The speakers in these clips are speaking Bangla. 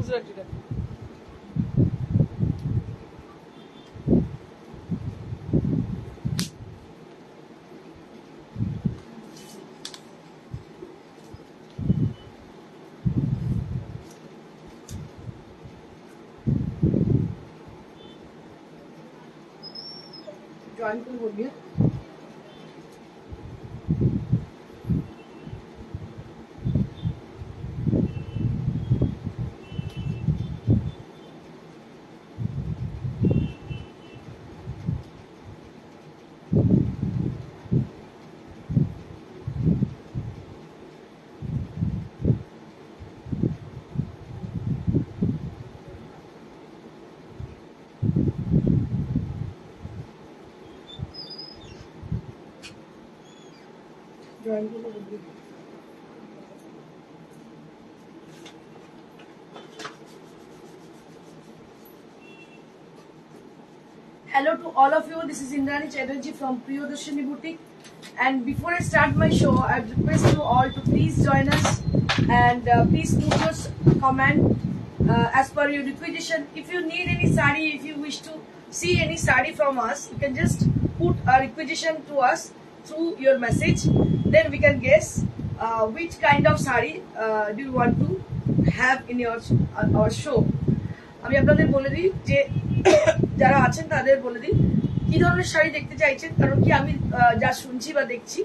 গুজরাটিটা। জয়েন করে বলবি। জয়েন করে বলবি। Hello to all of you. This is Indrani Chatterjee from Priyadarshini Boutique. And before I start my show, I request you all to please join us and please put your comment as per your requisition. If you need any sari, if you wish to see any sari from us, you can just put a requisition to us through your message. Then we can guess which kind of sari do you want to have in our show. আমি আপনাদের বলে দিই যে যারা আছেন তাদের বলে দিই কি ধরনের শাড়ি দেখতে চাইছেন, কারণ কি আমি যা শুনছি বা দেখছি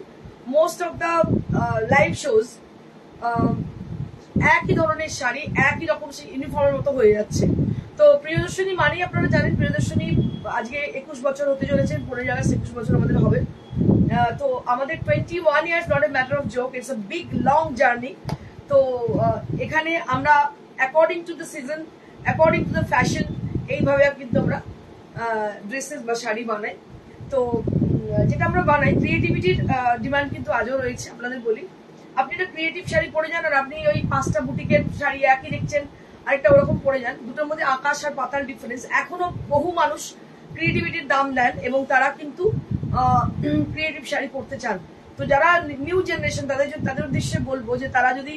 most of the live shows একই ধরনের শাড়ি একই রকম ইউনিফর্মের মতো হয়ে যাচ্ছে। তো প্রিয়দর্শনী মানেই আপনারা জানেন প্রিয়দর্শনী আজকে 21 বছর হতে চলেছে, 15 জায়গায় 21 বছর আমাদের হবে। তো আমাদের 21 years not a matter of joke, it's a big long journey. তো এখানে আমরা according to the season, according to the fashion এইভাবে কিন্তু আমরা ড্রেসেস বা শাড়ি বানাই। তো যেটা আমরা বানাই ক্রিয়েটিভিটির ডিমান্ড কিন্তু আজও রয়েছে। আপনাদের বলি আপনি একটা ক্রিয়েটিভ শাড়ি পরে যান আর আপনি ওই 5টা বুটিকের শাড়ি একই দেখছেন, আরেকটা ওরকম পরে যান, দুটোর মধ্যে আকাশ আর পাতাল ডিফারেন্স। এখনো বহু মানুষ ক্রিয়েটিভিটির দাম দেন এবং তারা কিন্তু ক্রিয়েটিভ শাড়ি পরতে চান। তো যারা নিউ জেনারেশন তাদের উদ্দেশ্যে বলবো যে তারা যদি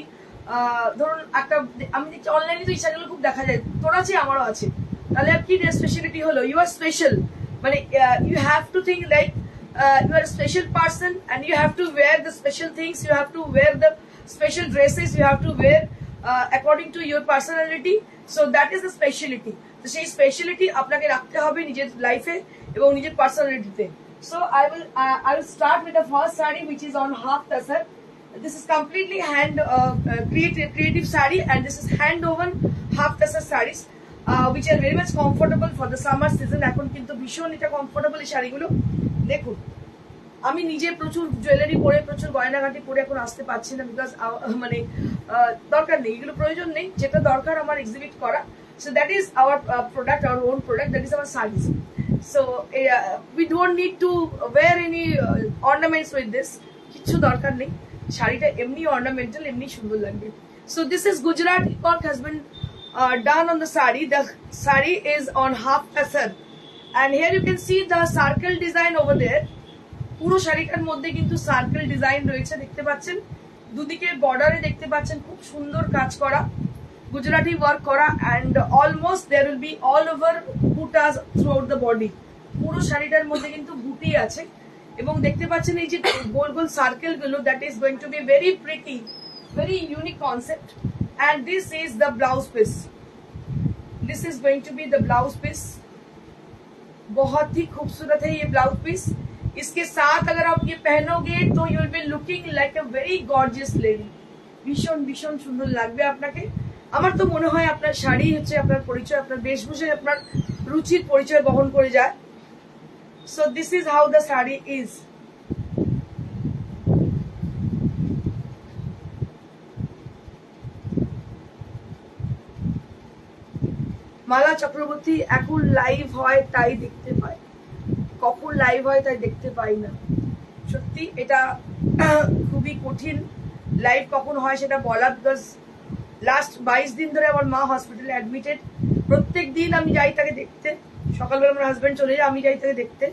ধরুন একটা আমি দেখছি অনলাইনে তো এই শাড়িগুলো খুব দেখা যায়, তোর আছে আমারও আছে, তাহলে আর কি স্পেশালিটি হলো ইউ আর স্পেশাল, মানে you have to think like you are a special person and you have to wear the special things, you have to wear the special dresses, you have to wear according to your personality, so that is the speciality. তো সেই স্পেশালিটি আপনাকে রাখতে হবে নিজের লাইফে এবং নিজের পার্সোনালিটিতে। So I will start with the first saree which is on half tassar. This is completely hand creative saree and this is hand woven half tassar sarees which are very much comfortable for the summer season. এখন কিন্তু ভীষণ এটা কমফোর্টেবল এই শাড়িগুলো। দেখুন আমি নিজে প্রচুর জুয়েলারি পরে প্রচুর গয়নাঘাটি পরে এখন আসতে পারছি না, বিকজ মানে দরকার নেই, এগুলো প্রয়োজন নেই, যেটা দরকার আমার এক্সিবিট করা। So that is our product, our own product, that is our series. So we don't need to wire any ornaments with this, কিচ্ছু দরকার নেই, শাড়িটা এমনি অর্নামেন্টাল, এমনি সুন্দর লাগবে। So this is Gujarati work has been done on the sari. The sari is on half tassar and here you can see the circle design over there. পুরো শাড়িটার মধ্যে কিন্তু সার্কেল ডিজাইন রয়েছে, দেখতে পাচ্ছেন দুদিকে বর্ডারে দেখতে পাচ্ছেন খুব সুন্দর কাজ করা, গুজরাটি ওয়ার্ক করা, and almost there will be all over বুটাস throughout the body. পুরো শাড়িটার মধ্যে কিন্তু বুটি আছে এবং দেখতে পাচ্ছেন এই যে গোল গোল সার্কেল গুলো, that is going to be very pretty, very unique concept. And this is the blouse piece. This is going to be the blouse piece. बहुत ही खूबसूरत है ये ब्लाउज पीस। इसके साथ अगर आप ये पहनोगे तो you will be looking like a very gorgeous lady. ভীষণ ভীষণ সুন্দর লাগবে আপনাকে। আমার তো মনে হয় আপনার শাড়ি হচ্ছে আপনার পরিচয়, আপনার বেশভূষায় আপনার রুচির পরিচয় বহন করে যায়। So this is how the sari is. Mala Chakraborty এখন লাইভ হয় তাই দেখতে পাই, কখন লাইভ হয় তাই দেখতে পাই না। সত্যি এটা খুবই কঠিন লাইভ কখন হয় সেটা বলা, বিকজ লাস্ট 22 দিন ধরে আমার মা হসপিটালে অ্যাডমিটেড। প্রত্যেক দিন আমি যাই তাকে দেখতে, সকালবেলা আমার হাজবেন্ড চলে যায়, আমি যাই তাকে দেখতে।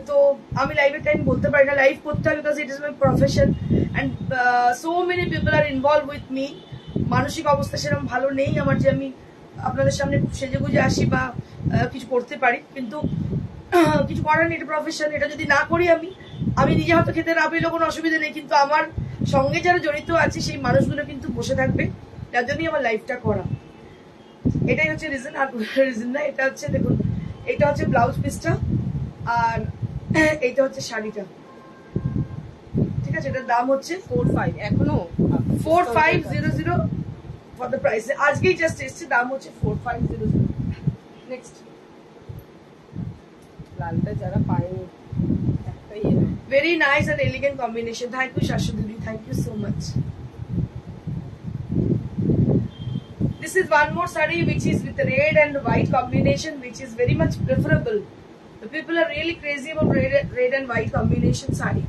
তো আমি লাইভের টাইম বলতে পারি না, লাইভ করতে হয় because it is my profession and so many people are involve with me. মানসিক অবস্থা সেরকম ভালো নেই আমার যে আমি আপনাদের সামনে খুব সেজে গুজে আসি বা কিছু করতে পারি, কিন্তু কিছু করার নেই, এটা প্রফেশন। এটা যদি না করি আমি নিজে হয়তো খেতে না পেলেও কোনো অসুবিধা নেই, কিন্তু আমার সঙ্গে যারা জড়িত আছে সেই মানুষগুলো কিন্তু বসে থাকবে, তার জন্যই আমার লাইফটা করা। এটাই হচ্ছে রিজন, আর রিজন না। এটা হচ্ছে দেখুন, এটা হচ্ছে ব্লাউজ পিসটা, আর এইটা হচ্ছে শাড়িটা, ঠিক আছে? এটার দাম হচ্ছে 45 এখনো 4500 ফর দ্য প্রাইস। আজকেই জাস্ট এসছে, দাম হচ্ছে 4500। নেক্সট, লালটা যারা পায়নি একটাই এলো। very nice and elegant combination. Thank you Shashudri, thank you so much. This is one more saree which is with red and white combination, which is very much preferable. The people are really crazy about red and white combination saree.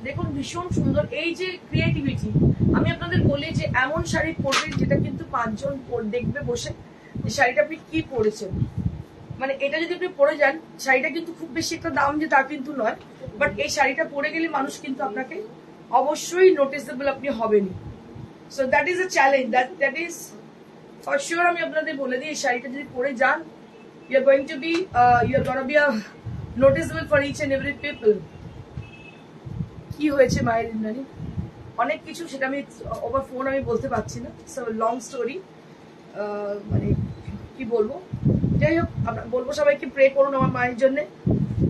দেখুন ভীষণ সুন্দর এই যে ক্রিয়েটিভিটি। আমি আপনাদের বলি যে এমন শাড়ি পরবেন যেটা কিন্তু 5 জন দেখবে বসে যে শাড়িটা আপনি কি পরেছেন। মানে এটা যদি আপনি পরে যান, শাড়িটা কিন্তু খুব বেশি একটা দাম যে তা কিন্তু নয়, বাট এই শাড়িটা পরে গেলে মানুষ কিন্তু আপনাকে অবশ্যই নোটিসেবল আপনি হবেনই। So that is a challenge, that is for sure. আমি আপনাদের বলে দিই, এই শাড়িটা যদি পরে যান, you are going to be noticeable for each and every people. কি হয়েছে মায়ের ইন্দ্রাণী, অনেক কিছু, সেটা আমি ওভার ফোন আমি বলতে পারছি না, সো লং স্টোরি। মানে কি বলবো, যাই হোক বলবো সবাইকে প্রে করুন আমার মায়ের জন্য,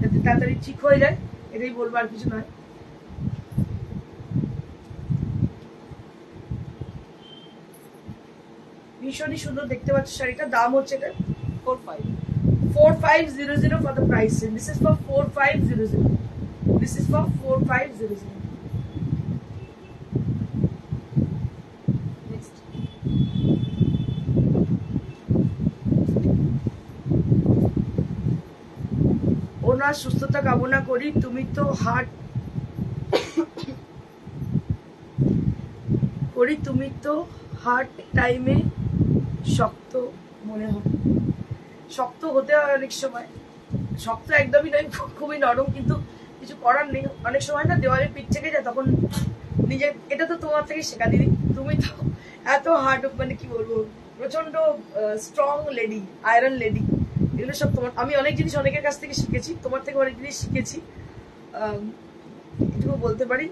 যাতে তাড়াতাড়ি ঠিক হয়ে যায়, এটাই বলবো, আর কিছু নয়। ভীষণই সুন্দর দেখতে পাচ্ছ শাড়িটা, দাম হচ্ছে এটা 4500 for the price. This is for 4500. This is for 4500. Next. ওনার সুস্থতা কামনা করি। তুমি তো হার্ট টাইমে শক্ত মনে হয়। শক্ত হতে হয় অনেক সময়, শক্ত একদমই নয়, খুবই নরম, কিন্তু কিছু করার নেই। অনেক সময় না দেওয়ালে পিঠ থেকে যায়, তখন নিজে, এটা তো তোমার থেকে শেখা দিদি, তুমি তো এত হার্ড, মানে কি বলবো, প্রচন্ড স্ট্রং লেডি, আয়রন লেডি, এগুলো সব তোমার। আমি অনেক জিনিস অনেকের কাছ থেকে শিখেছি, তোমার থেকে অনেক জিনিস শিখেছি, এটুকু বলতে পারি।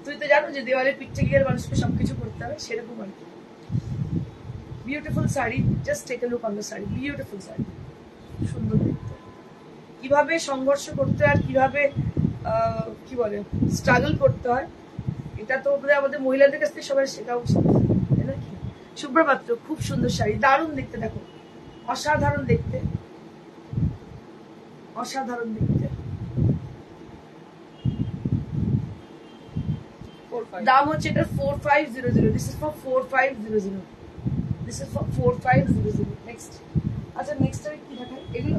তুই তো জানো যে দেওয়ালে পিঠ থেকে গেলে মানুষকে সবকিছু করতে হবে, সেরকম আর কি। Beautiful sari, just take a look on the sari, beautiful sari, সুন্দর দেখতে। কিভাবে সংঘর্ষ করতে হয় আর কিভাবে কি বলে স্ট্রাগল করতে হয়, এটা তো আমাদের মহিলাদের কাছ থেকে সবাই শেখা উচিত, তাই না? কি শুভ্রা পাত্র, খুব সুন্দর শাড়ি, দারুণ দেখতে, দেখো অসাধারণ দেখতে, অসাধারণ দেখতে। দাম হচ্ছে এটা 4500। This is for 4500। This is for 4500। Next, আচ্ছা নেক্সট আমি কি দেখাই, এগুলো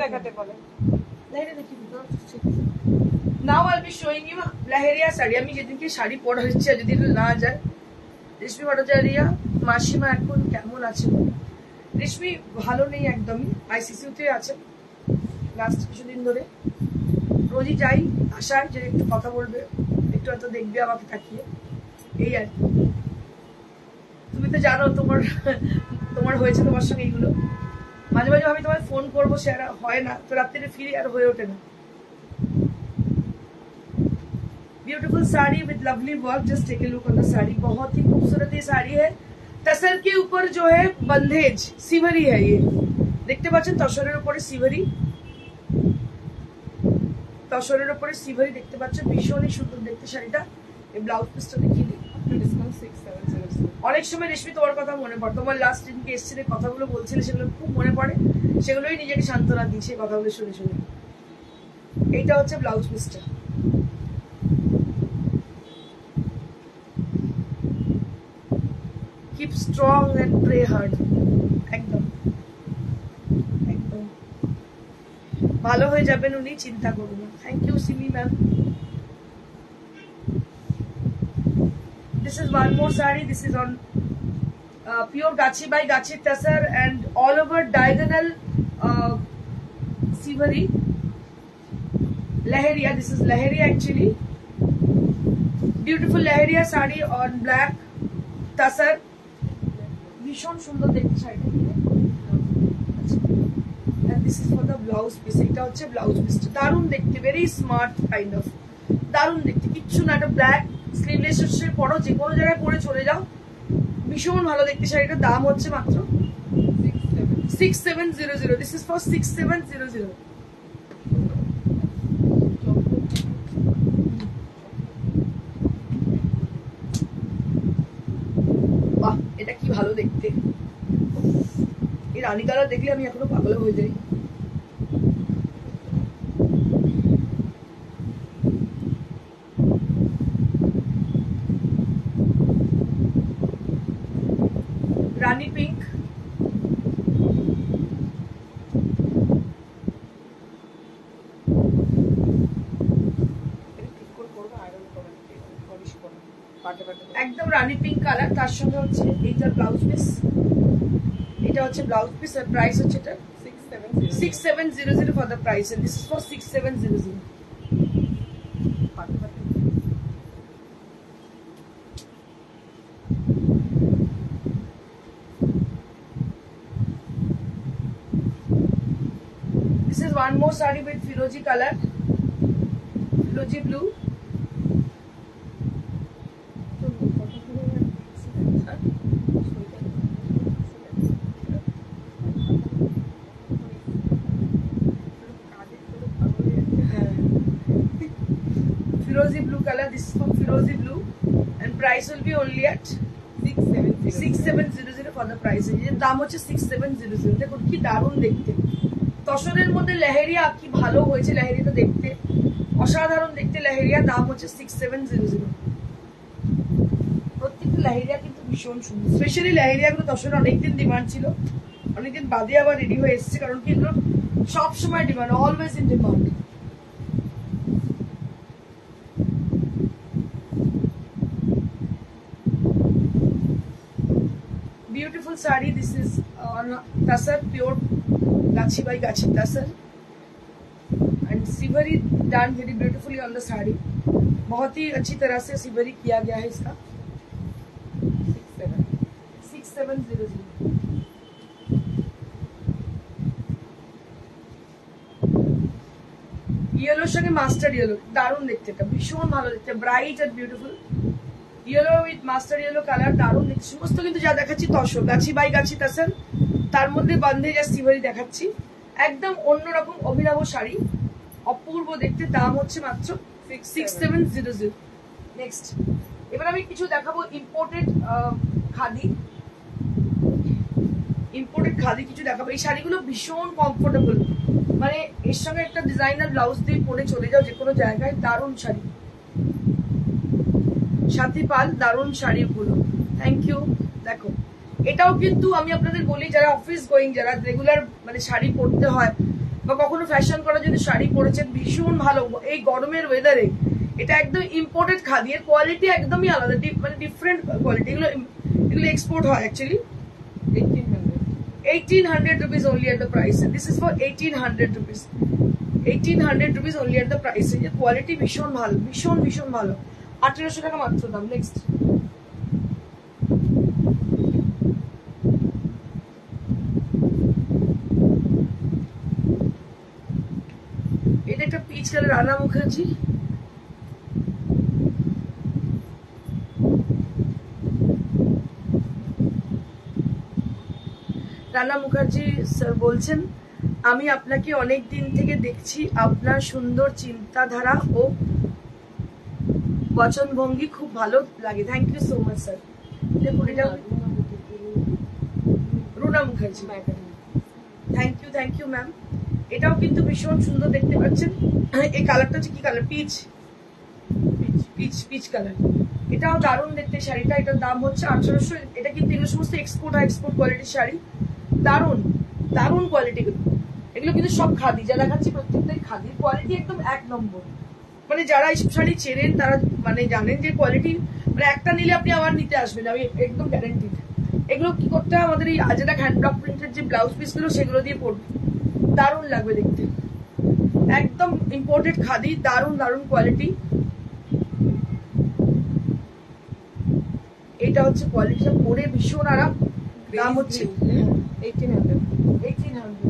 দেখাতে পারে। Now I'll be showing you Laheria sari. আমি যেদিনকে শাড়ি পরা হচ্ছে, যদি না যায়, রেশমি ভট্টাচার্য মাসিমা এখন কেমন আছে? রেশমি ভালো নেই একদমই, আইসিসিউতে আছে লাস্ট কিছুদিন ধরে। রোজই যাই, আসার যে একটু কথা বলবে, একটু হয়তো দেখবে আমাকে তাকিয়ে, এই আর কি। তুমি তো জানো তোমার হয়েছে তোমার সঙ্গে এইগুলো। মাঝে মাঝে আমি তোমায় ফোন করবো, সে আর হয় না, তো রাত্রে ফিরে আর হয়ে ওঠে না। Beautiful sari with lovely work, just take a look on the sari, बहुत ही खूबसूरत ये साड़ी है। तसर के ऊपर जो है बंधेज सिवरी है, ये देखते पाচ্ছেন তসরের উপরে সিভারি, তসরের উপরে সিভারি দেখতে পাচ্ছেন, ভীষণই সুন্দর দেখতে শাড়িটা। এই ব্লাউজ পিসটা দেখিয়ে দিই, ডিসকাউন্ট 6700। অনেক সময় রেশমি তোমার কথা মনে পড়ে, তোমার লাস্ট দিনকে এসেছিলে কথাগুলো বলছিলে, সেগুলো খুব মনে পড়ে, সেগুলোই নিজেকে সান্ত্বনা দিই সেই কথাগুলো শুনে শুনে। এইটা হচ্ছে ব্লাউজ পিসটা, keep strong and pray hard, একদম একদম ভালো হয়ে যাবেন উনি, চিন্তা করুন না। Thank you Simi ma'am. This is one more saree. This is on pure Gachi by Gachi Tasar and all over diagonal Sivari. Laheria. This is Laheria actually. Beautiful Laheria sari on black tussar, ভীষণ সুন্দর দেখতে শাড়িটা। This is for the blouse piece, এটা হচ্ছে ব্লাউজ পিসটা, দারুণ দেখতে, ভেরি স্মার্ট কাইন্ড অফ, দারুণ দেখতে, কিচ্ছু না, একটা ব্ল্যাক স্লিভলেস পরো, যে কোনো জায়গায় পরে চলে যাও, ভীষণ ভালো দেখতে শাড়িটার দাম হচ্ছে মাত্র 6700। This is for 6700। বাহ, এটা কি ভালো দেখতে, এই রানী কালার দেখলে আমি এখনো পাগল হয়ে যাই। রানী পিঙ্ক, একদম রানী পিঙ্ক কালার, তার সঙ্গে হচ্ছে এইটার ব্লাউজ পিস, এটা হচ্ছে ব্লাউজ পিস, আর প্রাইস হচ্ছে এটা 6700 for the price, and this is for 6700। This is one more saree with Firozi color, Firozi blue. Firozi blue color, this is from Firozi blue, and price will be only at 6700 for the price. এর দাম হচ্ছে 6700। দেখুন কি দারুণ দেখতে, তসরের মধ্যে লেহেরিয়া, কি ভালো হয়েছে লেহেরিয়াটা দেখতে, অসাধারণ দেখতে লেহেরিয়া, দাম হচ্ছে 6700। প্রত্যেকটা লেহেরিয়া কিন্তু ভীষণ সুন্দর, স্পেশালি লেহেরিয়াগুলো তসরের অনেকদিন ডিমান্ড ছিল, অনেকদিন বাদে আবার রেডি হয়ে এসেছে, কারণ কি এগুলো সবসময় demand, always in demand. Beautiful saree, this is on tasar, pure gachi by gachi tasar, and siveri done very beautifully on the saree, बहुत ही अच्छी तरह से सिवरी किया गया है इसका। 6700। ইয়েলোর সঙ্গে মাস্টার ইয়েলো, দারুণ দেখতে, এটা ভীষণ ভালো দেখতে, bright and beautiful yellow with master yellow colour, দারুণ দেখতে। সমস্ত কিন্তু যা দেখাচ্ছি তসর, গাছি বাই গাছি তাসার, তার মধ্যে বান্ধে যা সিভারি দেখাচ্ছি, একদম অন্যরকম অভিনব শাড়ি, অপূর্ব দেখতে, দাম হচ্ছে মাত্র 6700। নেক্সট, এবার আমি কিছু দেখাবো ইম্পোর্টেড খাদি, ইম্পোর্টেড খাদি কিছু দেখাবো। এই শাড়িগুলো ভীষণ কমফোর্টেবল, মানে এর সঙ্গে একটা ডিজাইনার ব্লাউজ দিয়ে পরে চলে যাও যে কোনো জায়গায়, দারুণ শাড়ি। সাথী পাল, দারুণ শাড়িগুলো, থ্যাংক ইউ। দেখো এটাও কিন্তু আমি আপনাদের বলি, যারা অফিস গোয়িং, যারা রেগুলার মানে শাড়ি পরতে হয়, বা কখনো ফ্যাশন করার জন্য শাড়ি পরেছেন, ভীষণ ভালো এই গরমের ওয়েদারে। এটা একদম ইম্পোর্টেড খাদি, এর কোয়ালিটি একদমই আলাদা, মানে ডিফারেন্ট কোয়ালিটি। এগুলো এক্সপোর্ট হয় actually. 1800 rupees only at the price, and this is for 1800 rupees। 1800 rupees only at the price। এর কোয়ালিটি ভীষণ ভালো, ভীষণ ভীষণ ভালো, 1800 টাকা মাত্র দাম। নেক্সট, এটা একটা peach colour, Rana Mukherjee, Rana Mukherjee sir বলছেন, আমি আপনাকে অনেক দিন থেকে দেখছি, আপনার সুন্দর চিন্তাধারা ও বচনভঙ্গি খুব ভালো লাগে, thank you so much sir. দেখুন এটা Runa Mukherjee, thank you ma'am. এটাও কিন্তু ভীষণ সুন্দর দেখতে পাচ্ছেন, এই কালারটা হচ্ছে কি কালার, পিচ কালার, এটাও দারুণ দেখতে শাড়িটা। এটার দাম হচ্ছে 1800। এটা কিন্তু এগুলো সমস্ত এক্সপোর্ট কোয়ালিটির শাড়ি, দারুণ দারুণ কোয়ালিটি। এগুলো কিন্তু সব খাদি, যা দেখাচ্ছি প্রত্যেকটাই খাদি, কোয়ালিটি একদম এক নম্বর। মানে যারা এইসব শাড়ি চেনেন তারা মানে জানেন যে কোয়ালিটি, মানে একটা নিলে আপনি আবার নিতে আসবেন, আমি একদম গ্যারেন্টিড। এগুলো কি করতে হয়, আমাদের এই আজেরা হ্যান্ডব্লক প্রিন্টের যে ব্লাউজ পিসগুলো সেগুলো দিয়ে পরবে, দারুণ লাগবে দেখতে, একদম ইম্পোর্টেড খাদি, দারুণ দারুণ কোয়ালিটি। এটা হচ্ছে কোয়ালিটিটা, পরে ভীষণ আরাম। দাম হচ্ছে 1800 1800।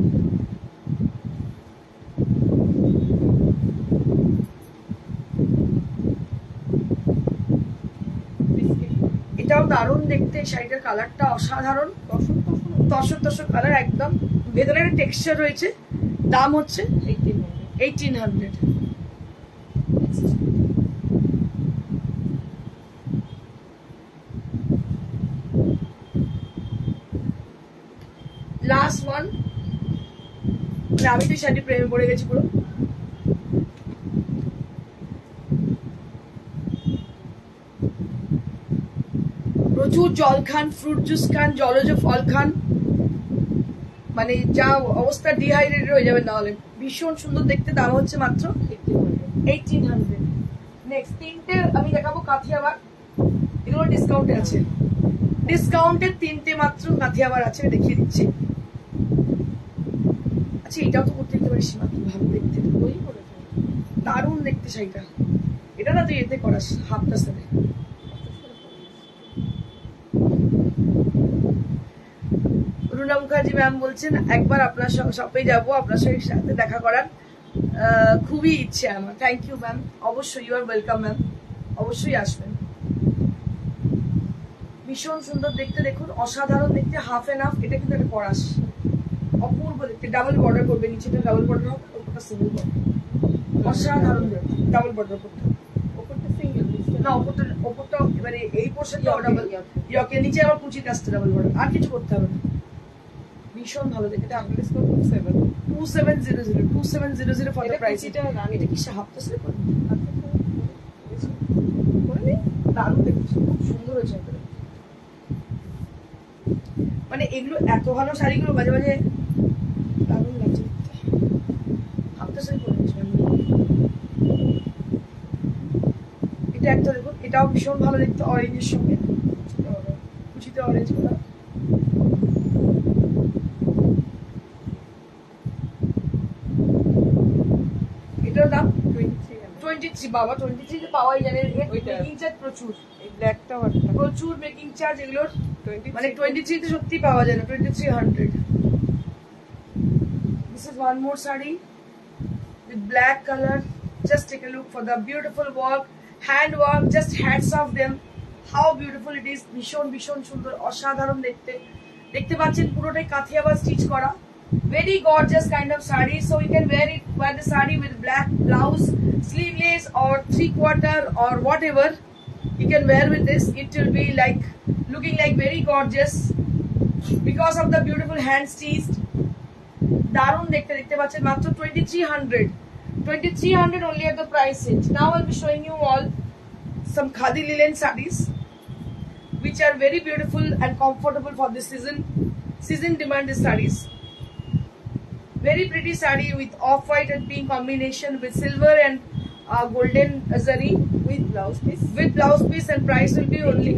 বিস্কিট এটাও দারুণ দেখতে, শাড়িটার কালারটা অসাধারণ, তসর তসর কালার একদম, ভেতরে একটা টেক্সচার রয়েছে। দাম হচ্ছে 1800। লাস্ট ওয়ান, আমি তো শাড়ি প্রেমে পড়ে গেছি পুরো। প্রচুর জল খান, ফ্রুট জুস খান, জলজ ফল খান, মানে যা অবস্থা ডিহাইড্রেটেড হয়ে যাবে নাহলে। ভীষণ সুন্দর দেখতে, দাম হচ্ছে মাত্র 1800। নেক্সট তিনটে আমি দেখাবো কাথিয়াবার, এগুলো ডিসকাউন্টে আছে, ডিসকাউন্টের তিনটে মাত্র কাথিয়াবার আছে, আমি দেখিয়ে দিচ্ছি। আচ্ছা এটাও তো করতে দিতে পারিস, সীমা কি ভালো দেখতে, ওই করেছে দারুণ দেখতে শাড়িটা। এটা না তুই এতে করাস, হাফটার সাথে। রুনা মুখার্জি ম্যাম বলছেন একবার আপনার শপে যাবো, আপনার সাথে দেখা করার খুবই ইচ্ছে আমার। থ্যাংক ইউ ম্যাম, অবশ্যই ইউ আর ওয়েলকাম ম্যাম, অবশ্যই আসবেন। ভীষণ সুন্দর দেখতে, দেখুন অসাধারণ দেখতে, হাফ এন্ড হাফ। এটা কিন্তু একটা পরাস, অপূর্ব দেখতে, ডাবল বর্ডার করবে, নিচেটা ডাবল বর্ডার হবে, ওপরটা সিঙ্গেল বর্ডার, অসাধারণ দেখতে, ডাবল বর্ডার করতে। ওপরটা সিঙ্গেল না ওপরটা এবারে এই পোর্শনটা ডাবল, ইয়কে নিচে আবার কুচির কাজটা ডাবল বর্ডার, আর কিছু করতে হবে না। ভীষণ ভালো দেখতে, এটা আংলিস কো 27 2700 ফর দ্য প্রাইস। এটা কি হাফটা সেল করে? করে নি দারুণ দেখতে, খুব সুন্দর হয়েছে এটা। মানে এগুলো এত ভালো শাড়িগুলো মাঝে মাঝে দারুণ লাগছে দেখতে। হাফটা সেল করে দিয়েছি আমি। এটা একটা দেখুন, এটাও ভীষণ ভালো দেখতে, অরেঞ্জের সঙ্গে, কুচিতে অরেঞ্জ করা। এটার দাম 23। বাবা 23 তে পাওয়াই যাবে, মেকিং চার্জ প্রচুর, এই ব্ল্যাকটা প্রচুর মেকিং চার্জ এগুলোর, 23 মানে 23 তে সত্যি পাওয়া যায় না, 2300। This is one more saree with black color. Just take a look for the beautiful work, hand work, just hats off them. How beautiful it is, ভীষণ ভীষণ সুন্দর, অসাধারণ দেখতে। দেখতে পাচ্ছেন পুরোটাই কাথিয়াবার স্টিচ করা, very gorgeous kind of saree. So you can wear the saree with black blouse, sleeveless or 3/4 or whatever you can wear with this. It will be like looking like very gorgeous because of the beautiful hand stitched. দারুণ দেখতে, দেখতে পাচ্ছেন মাত্র 2300 only at the price range. Now I'll be showing you all some khadi linen sarees which are very beautiful and comfortable for this season demanded sarees. Very pretty saree with off-white and pink combination with silver and golden zari with blouse piece and price will be only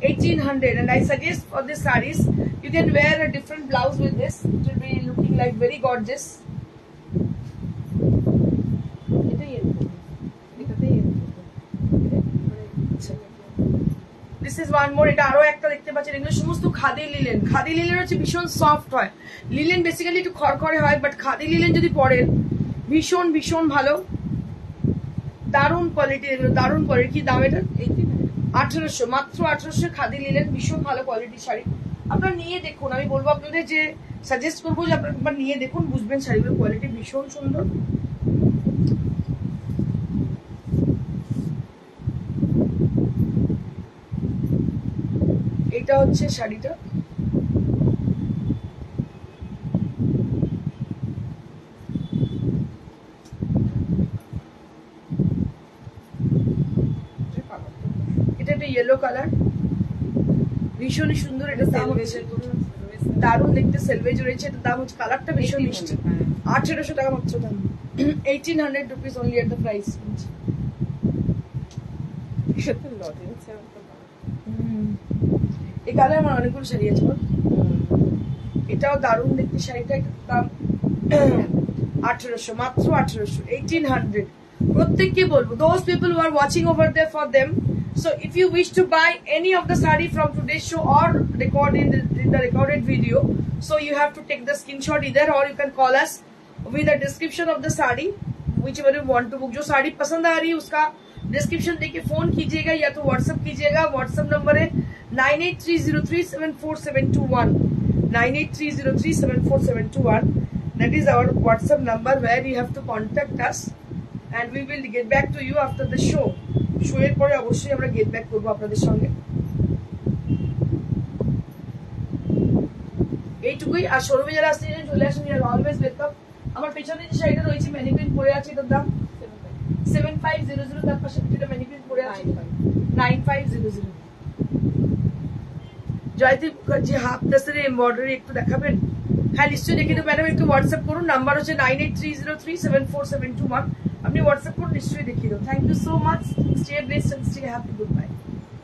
1800 and I suggest for these sarees you can wear a different blouse with this. It will be looking like very gorgeous. এটাই এটাতেই This is one more. এটা আরো একটা দেখতে পাচ্ছেন, এগুলো সমস্ত খাদি লিলেন। খাদি লিলেন হচ্ছে ভীষণ সফট হয়, লিলেন বেসিক্যালি একটু খড়খড়ে হয়, বাট খাদি লিলেন যদি পরেন ভীষণ ভীষণ ভালো, দারুণ কোয়ালিটি, এগুলো দারুণ কোয়ালিটি। কি দাম এটা? 1800, মাত্র 1800 খাদি লিলেন, ভীষণ ভালো কোয়ালিটির শাড়ি। আপনারা নিয়ে দেখুন, আমি বলবো আপনাদের যে সাজেস্ট করবো যে আপনারা একবার নিয়ে দেখুন, বুঝবেন শাড়িগুলোর কোয়ালিটি ভীষণ সুন্দর। এটা হচ্ছে শাড়িটা, এটা একটা ইয়েলো কালার, ভীষণই সুন্দর। এটা দাম হচ্ছে দারুণ দেখতে, সেলভেজ রয়েছে। এটা দাম হচ্ছে, কালারটা ভীষণ মিষ্টি, 1800 টাকা মাত্র দাম, 1800 rupees only at the price. এই কালার আমার অনেকগুলো শাড়ি আছে। এটাও দারুণ দেখতে শাড়িটা, এটার দাম 1800, মাত্র 1800, 1800। প্রত্যেককে বলবো, those people who are watching over there, for them So if you wish to buy any of the sari from today's show or in the recorded video, so you have to take the screenshot either, or you can call us with the description of the sari, whichever you want to book. जो साड़ी पसंद आ रही है उसका डिस्क्रिप्शन देके फोन कीजिएगा या तो व्हाट्सएप कीजिएगा. व्हाट्सएप नंबर है 9830374721. 9830374721. That is our WhatsApp number where you have to contact us and we will get back to you after the show. Show এর পরে অবশ্যই আমরা গেট ব্যাক করবো আপনাদের সঙ্গে. এইটুকুই. আর শোরুমে যারা আসতে চলে আসেন, অলওয়েজ ওয়েলকাম. আমার পেছনে যে শাড়িটা রয়েছে ম্যানিকুইন পরে আছে, এটার দাম 7500. তার পাশে যেটা ম্যানিকুইন পরে আছে 9500. জয়দীপ মুখার্জি হাফ ড্রেসের এমব্রয়ডারি একটু দেখাবেন? হ্যাঁ নিশ্চয়ই দেখে দেবো ম্যাডাম. একটু হোয়াটসঅ্যাপ করুন. নাম্বার হচ্ছে 9830374721. আপনি হোয়াটসঅ্যাপ করুন, নিশ্চয়ই দেখিয়ে দেবো. Thank you so much. Stay blessed and stay happy. Good bye.